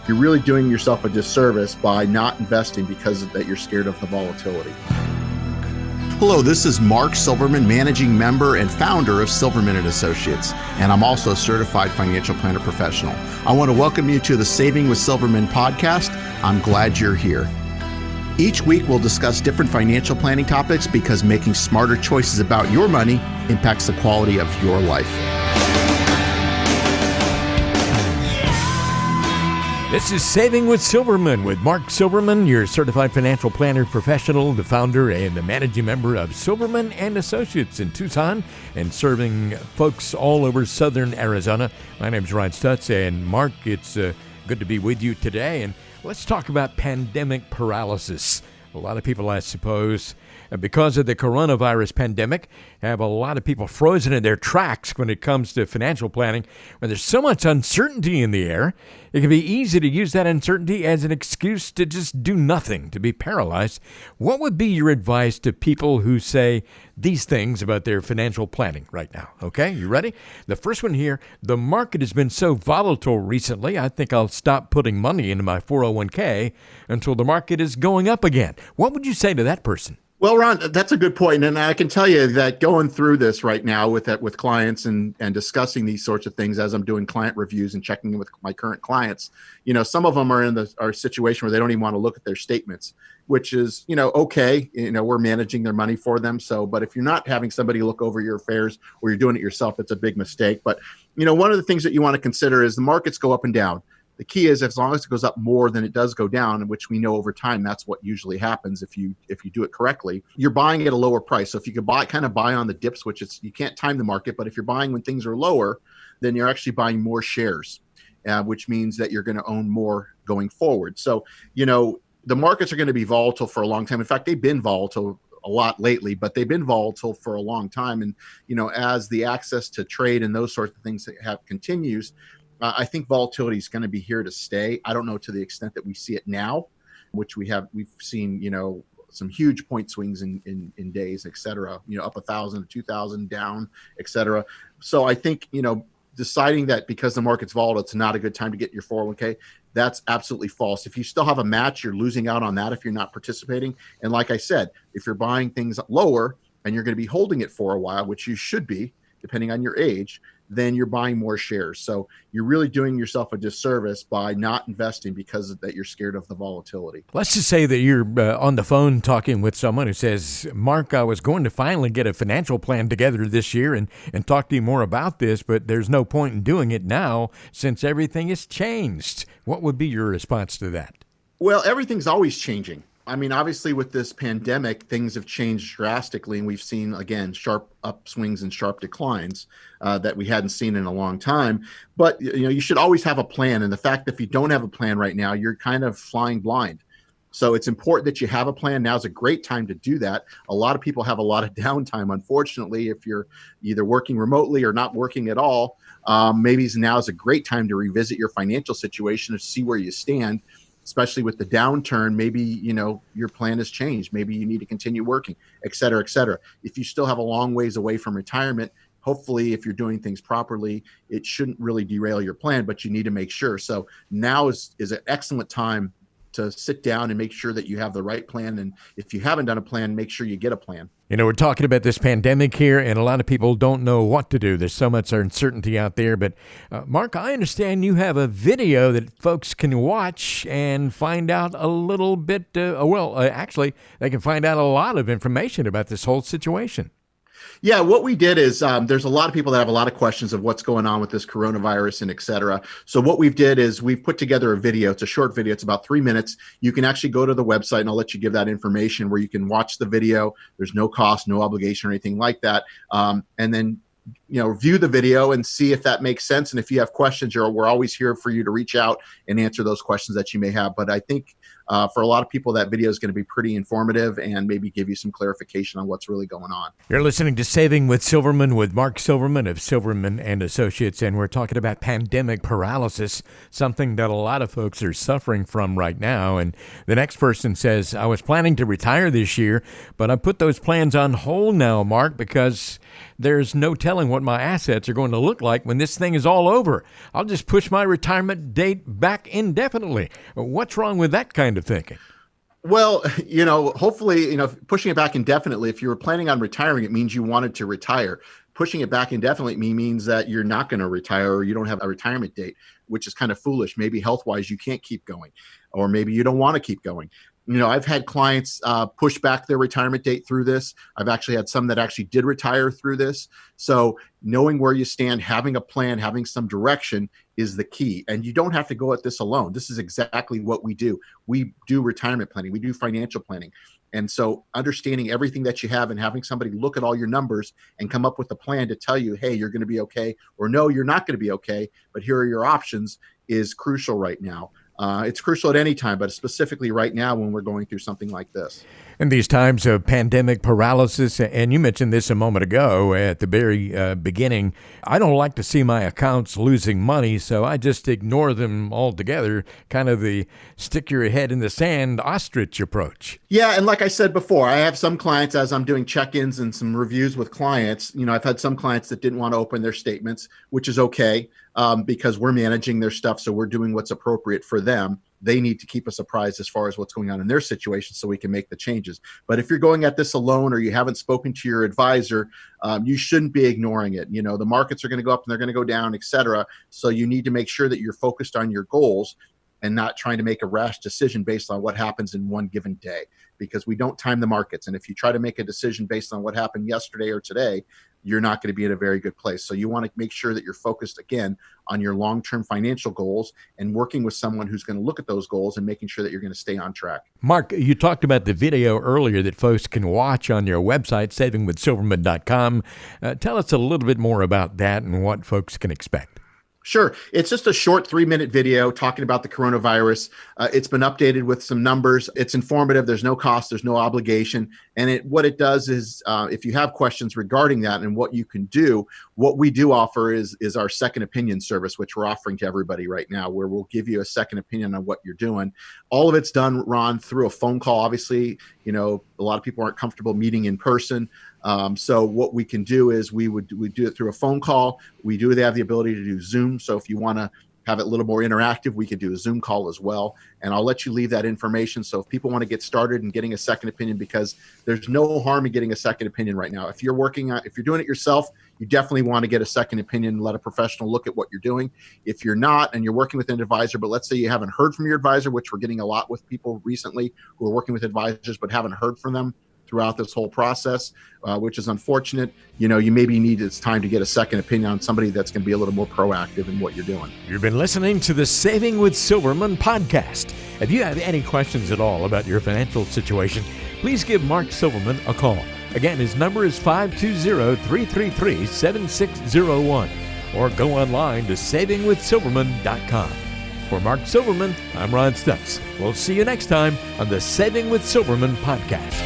You're really doing yourself a disservice by not investing because that you're scared of the volatility. Hello, this is Mark Silverman, managing member and founder of Silverman & Associates, and I'm also a certified financial planner professional. I want to welcome you to the Saving with Silverman podcast. I'm glad you're here. Each week, we'll discuss different financial planning topics because making smarter choices about your money impacts the quality of your life. This is Saving with Silverman with Mark Silverman, your certified financial planner professional, the founder and the managing member of Silverman & Associates in Tucson, and serving folks all over southern Arizona. My name is Ryan Stutz, and Mark, it's good to be with you today. And let's talk about pandemic paralysis. A lot of people, I suppose, because of the coronavirus pandemic, have a lot of people frozen in their tracks when it comes to financial planning. When there's so much uncertainty in the air, it can be easy to use that uncertainty as an excuse to just do nothing, to be paralyzed. What would be your advice to people who say these things about their financial planning right now? Okay, you ready? The first one here, the market has been so volatile recently, I think I'll stop putting money into my 401k until the market is going up again. What would you say to that person? Well, Ron, that's a good point. And I can tell you that going through this right now with clients and discussing these sorts of things as I'm doing client reviews and checking in with my current clients, some of them are in a situation where they don't even want to look at their statements, which is, okay, we're managing their money for them. So, but if you're not having somebody look over your affairs or you're doing it yourself, it's a big mistake. But, one of the things that you want to consider is the markets go up and down. The key is as long as it goes up more than it does go down, which we know over time, that's what usually happens if you do it correctly, you're buying at a lower price. So if you could buy on the dips, which you can't time the market, but if you're buying when things are lower, then you're actually buying more shares, which means that you're going to own more going forward. So, the markets are going to be volatile for a long time. In fact, they've been volatile a lot lately, but they've been volatile for a long time. And, as the access to trade and those sorts of things continues, I think volatility is going to be here to stay. I don't know to the extent that we see it now, which we've seen, some huge point swings in days, et cetera, up 1,000 to 2,000 down, et cetera. So I think, deciding that because the market's volatile, it's not a good time to get your 401k, that's absolutely false. If you still have a match, you're losing out on that if you're not participating. And like I said, if you're buying things lower and you're going to be holding it for a while, which you should be, depending on your age, then you're buying more shares. So you're really doing yourself a disservice by not investing because that you're scared of the volatility. Let's just say that you're on the phone talking with someone who says, Mark, I was going to finally get a financial plan together this year and talk to you more about this, but there's no point in doing it now since everything has changed. What would be your response to that? Well, everything's always changing. I mean, obviously with this pandemic, things have changed drastically, and we've seen, again, sharp upswings and sharp declines that we hadn't seen in a long time. But, you should always have a plan. And the fact that if you don't have a plan right now, you're kind of flying blind. So it's important that you have a plan. Now's a great time to do that. A lot of people have a lot of downtime, unfortunately, if you're either working remotely or not working at all. Maybe now is a great time to revisit your financial situation to see where you stand. Especially with the downturn, maybe, your plan has changed. Maybe you need to continue working, et cetera, et cetera. If you still have a long ways away from retirement, hopefully, if you're doing things properly, it shouldn't really derail your plan, but you need to make sure. So now is an excellent time to sit down and make sure that you have the right plan. And if you haven't done a plan, make sure you get a plan. We're talking about this pandemic here, and a lot of people don't know what to do. There's so much uncertainty out there. But, Mark, I understand you have a video that folks can watch and find out a little bit. Actually, they can find out a lot of information about this whole situation. Yeah, what we did is there's a lot of people that have a lot of questions of what's going on with this coronavirus and et cetera. So what we've did is we've put together a video. It's a short video. It's about 3 minutes. You can actually go to the website, and I'll let you give that information where you can watch the video. There's no cost, no obligation or anything like that. And then view the video and see if that makes sense. And if you have questions, we're always here for you to reach out and answer those questions that you may have. But I think for a lot of people, that video is going to be pretty informative and maybe give you some clarification on what's really going on. You're listening to Saving with Silverman with Mark Silverman of Silverman & Associates, and we're talking about pandemic paralysis, something that a lot of folks are suffering from right now. And the next person says, I was planning to retire this year, but I put those plans on hold now, Mark, because there's no telling what my assets are going to look like when this thing is all over. I'll just push my retirement date back indefinitely. What's wrong with that kind of thinking? Well, hopefully, pushing it back indefinitely, if you were planning on retiring, it means you wanted to retire. Pushing it back indefinitely means that you're not going to retire, or you don't have a retirement date, which is kind of foolish. Maybe health-wise, you can't keep going, or maybe you don't want to keep going. I've had clients push back their retirement date through this. I've actually had some that actually did retire through this. So knowing where you stand, having a plan, having some direction is the key. And you don't have to go at this alone. This is exactly what we do. We do retirement planning. We do financial planning. And so understanding everything that you have and having somebody look at all your numbers and come up with a plan to tell you, hey, you're going to be okay, or no, you're not going to be okay, but here are your options, is crucial right now. It's crucial at any time, but specifically right now when we're going through something like this. In these times of pandemic paralysis, and you mentioned this a moment ago at the very beginning, I don't like to see my accounts losing money, so I just ignore them altogether, kind of the stick your head in the sand ostrich approach. Yeah, and like I said before, I have some clients, as I'm doing check-ins and some reviews with clients, I've had some clients that didn't want to open their statements, which is okay, because we're managing their stuff, so we're doing what's appropriate for them. They need to keep us apprised as far as what's going on in their situation so we can make the changes. But if you're going at this alone, or you haven't spoken to your advisor, you shouldn't be ignoring it. The markets are going to go up and they're going to go down, et cetera. So you need to make sure that you're focused on your goals and not trying to make a rash decision based on what happens in one given day, because we don't time the markets. And if you try to make a decision based on what happened yesterday or today, you're not going to be in a very good place. So you want to make sure that you're focused, again, on your long-term financial goals and working with someone who's going to look at those goals and making sure that you're going to stay on track. Mark, you talked about the video earlier that folks can watch on your website, savingwithsilverman.com. Tell us a little bit more about that and what folks can expect. Sure. It's just a short 3-minute video talking about the coronavirus. It's been updated with some numbers. It's informative. There's no cost. There's no obligation. And what it does is, if you have questions regarding that and what you can do, what we do offer is our second opinion service, which we're offering to everybody right now, where we'll give you a second opinion on what you're doing. All of it's done, Ron, through a phone call. Obviously, a lot of people aren't comfortable meeting in person. So what we can do is we do it through a phone call. We do have the ability to do Zoom. So if you want to have it a little more interactive, we could do a Zoom call as well. And I'll let you leave that information. So if people want to get started in getting a second opinion, because there's no harm in getting a second opinion right now. If you're doing it yourself, you definitely want to get a second opinion, let a professional look at what you're doing. If you're not, and you're working with an advisor, but let's say you haven't heard from your advisor, which we're getting a lot with people recently who are working with advisors, but haven't heard from them throughout this whole process, which is unfortunate. You maybe it's time to get a second opinion on somebody that's going to be a little more proactive in what you're doing. You've been listening to the Saving with Silverman podcast. If you have any questions at all about your financial situation, please give Mark Silverman a call. Again, his number is 520-333-7601, or go online to savingwithsilverman.com. For Mark Silverman, I'm Ron Stutz. We'll see you next time on the Saving with Silverman podcast.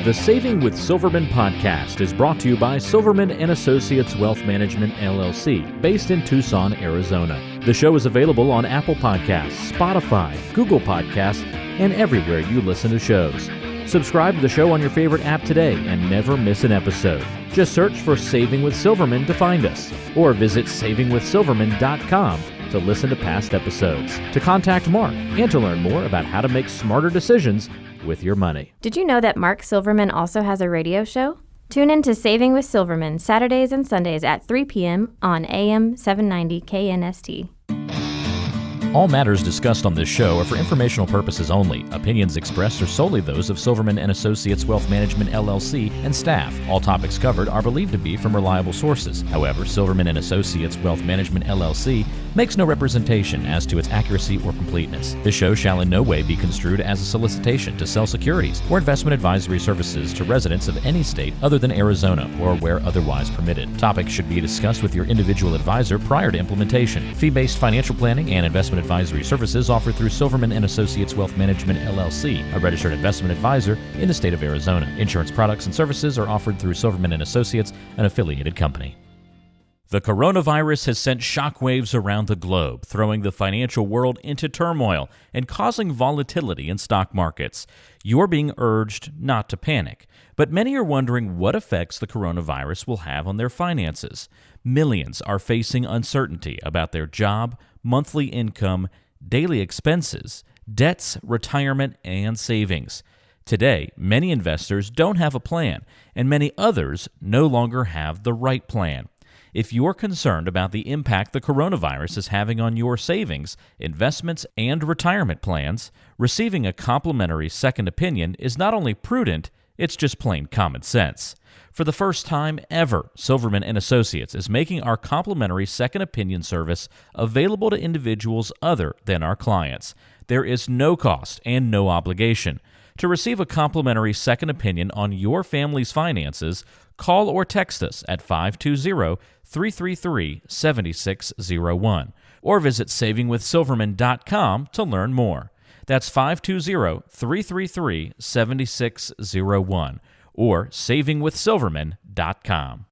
The Saving with Silverman podcast is brought to you by Silverman & Associates Wealth Management, LLC, based in Tucson, Arizona. The show is available on Apple Podcasts, Spotify, Google Podcasts, and everywhere you listen to shows. Subscribe to the show on your favorite app today and never miss an episode. Just search for Saving with Silverman to find us, or visit savingwithsilverman.com to listen to past episodes, to contact Mark, and to learn more about how to make smarter decisions with your money. Did you know that Mark Silverman also has a radio show? Tune in to Saving with Silverman Saturdays and Sundays at 3 p.m. on AM 790 KNST. All matters discussed on this show are for informational purposes only. Opinions expressed are solely those of Silverman & Associates Wealth Management, LLC, and staff. All topics covered are believed to be from reliable sources. However, Silverman & Associates Wealth Management, LLC makes no representation as to its accuracy or completeness. This show shall in no way be construed as a solicitation to sell securities or investment advisory services to residents of any state other than Arizona or where otherwise permitted. Topics should be discussed with your individual advisor prior to implementation. Fee-based financial planning and investment advisory services offered through Silverman & Associates Wealth Management, LLC, a registered investment advisor in the state of Arizona. Insurance products and services are offered through Silverman & Associates, an affiliated company. The coronavirus has sent shockwaves around the globe, throwing the financial world into turmoil and causing volatility in stock markets. You're being urged not to panic, but many are wondering what effects the coronavirus will have on their finances. Millions are facing uncertainty about their job, monthly income, daily expenses, debts, retirement, and savings. Today, many investors don't have a plan, and many others no longer have the right plan. If you're concerned about the impact the coronavirus is having on your savings, investments, and retirement plans, receiving a complimentary second opinion is not only prudent, it's just plain common sense. For the first time ever, Silverman & Associates is making our complimentary second opinion service available to individuals other than our clients. There is no cost and no obligation. To receive a complimentary second opinion on your family's finances, call or text us at 520-333-7601 or visit savingwithsilverman.com to learn more. That's 520-333-7601 or savingwithsilverman.com.